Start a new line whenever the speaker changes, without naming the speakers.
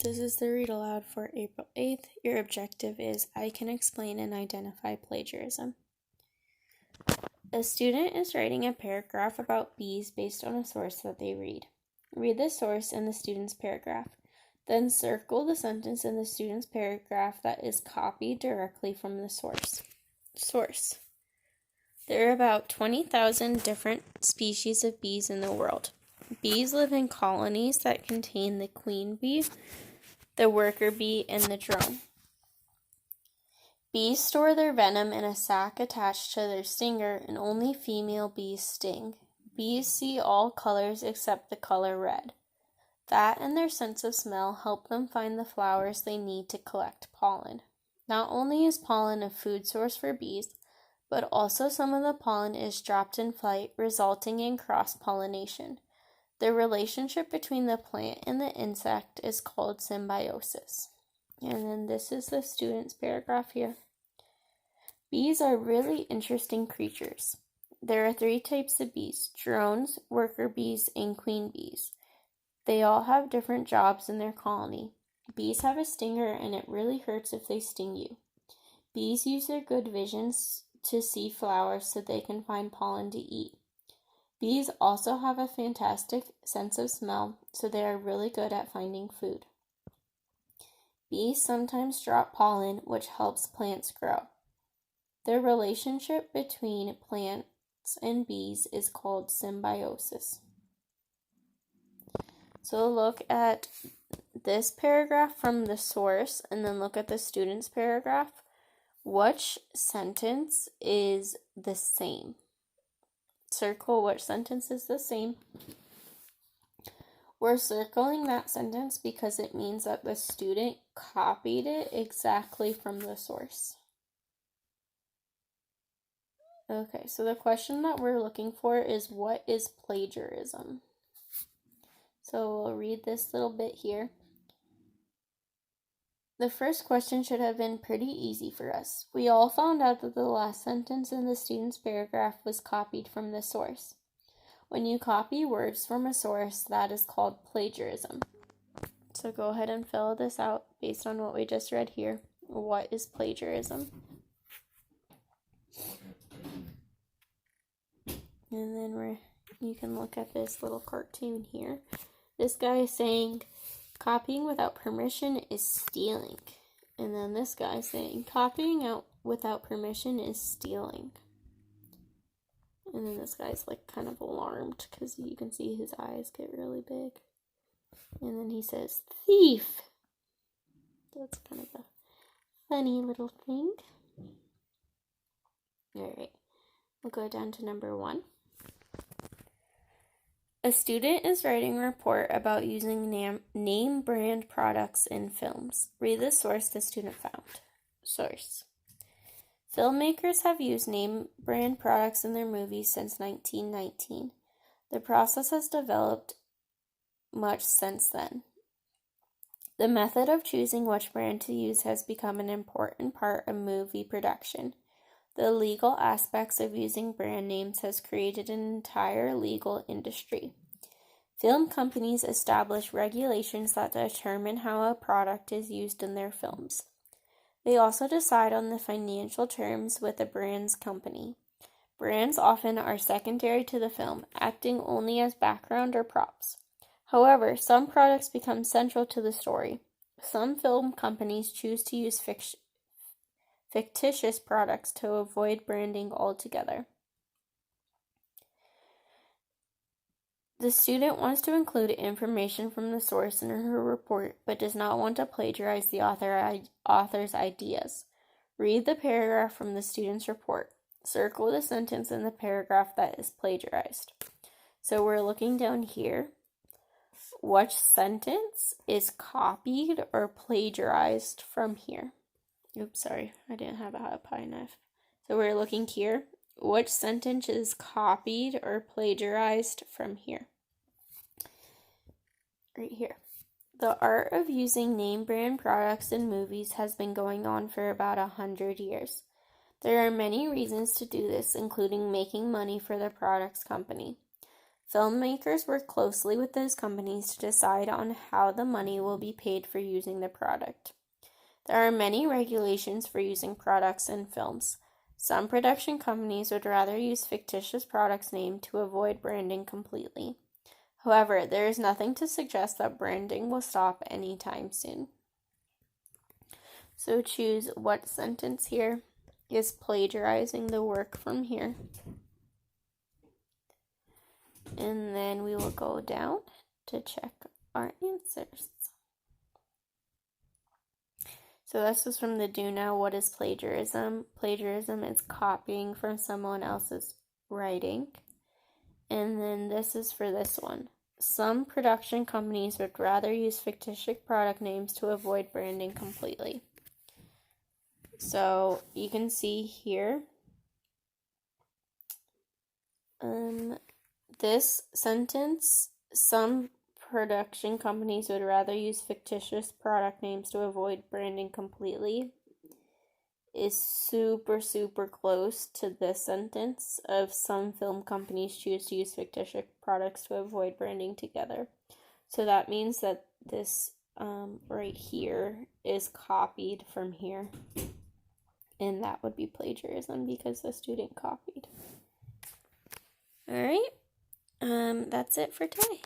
This is the read aloud for April 8th. Your objective is I can explain and identify plagiarism. A student is writing a paragraph about bees based on a source that they read. Read the source in the student's paragraph. Then circle the sentence in the student's paragraph that is copied directly from the source. There are about 20,000 different species of bees in the world. Bees live in colonies that contain the queen bee, the worker bee, and the drone. Bees store their venom in a sac attached to their stinger, and only female bees sting. Bees see all colors except the color red. That and their sense of smell help them find the flowers they need to collect pollen. Not only is pollen a food source for bees, but also some of the pollen is dropped in flight, resulting in cross-pollination. The relationship between the plant and the insect is called symbiosis. And then this is the student's paragraph here. Bees are really interesting creatures. There are 3 types of bees: drones, worker bees, and queen bees. They all have different jobs in their colony. Bees have a stinger, and it really hurts if they sting you. Bees use their good visions to see flowers so they can find pollen to eat. Bees also have a fantastic sense of smell, so they are really good at finding food. Bees sometimes drop pollen, which helps plants grow. The relationship between plants and bees is called symbiosis. So look at this paragraph from the source, and then look at the student's paragraph. Which sentence is the same? Circle which sentence is the same. We're circling that sentence because it means that the student copied it exactly from the source. Okay, so the question that we're looking for is, what is plagiarism? So we'll read this little bit here. The first question should have been pretty easy for us. We all found out that the last sentence in the student's paragraph was copied from the source. When you copy words from a source, that is called plagiarism. So go ahead and fill this out based on what we just read here. What is plagiarism? And then you can look at this little cartoon here. This guy is saying, copying without permission is stealing. And then this guy is saying, copying out without permission is stealing. And then this guy's like kind of alarmed because you can see his eyes get really big. And then he says, thief. That's kind of a funny little thing. Alright, we'll go down to number 1. A student is writing a report about using name brand products in films. Read the source the student found. Source. Filmmakers have used name brand products in their movies since 1919. The process has developed much since then. The method of choosing which brand to use has become an important part of movie production. The legal aspects of using brand names has created an entire legal industry. Film companies establish regulations that determine how a product is used in their films. They also decide on the financial terms with a brand's company. Brands often are secondary to the film, acting only as background or props. However, some products become central to the story. Some film companies choose to use fictitious products to avoid branding altogether. The student wants to include information from the source in her report, but does not want to plagiarize the author's ideas. Read the paragraph from the student's report. Circle the sentence in the paragraph that is plagiarized. So we're looking down here. Which sentence is copied or plagiarized from here? Oops, sorry, I didn't have a pie knife. So we're looking here. Which sentence is copied or plagiarized from here? Right here. The art of using name brand products in movies has been going on for about 100 years. There are many reasons to do this, including making money for the product's company. Filmmakers work closely with those companies to decide on how the money will be paid for using the product. There are many regulations for using products in films. Some production companies would rather use fictitious products' name to avoid branding completely. However, there is nothing to suggest that branding will stop anytime soon. So choose what sentence here is plagiarizing the work from here. And then we will go down to check our answers. So this is from the Do Now. What is plagiarism? Plagiarism is copying from someone else's writing. And then this is for this one. Some production companies would rather use fictitious product names to avoid branding completely. So you can see here, this sentence, some production companies would rather use fictitious product names to avoid branding completely, is super, super close to this sentence of some film companies choose to use fictitious products to avoid branding together. So that means that this right here is copied from here. And that would be plagiarism because the student copied. All right, that's it for today.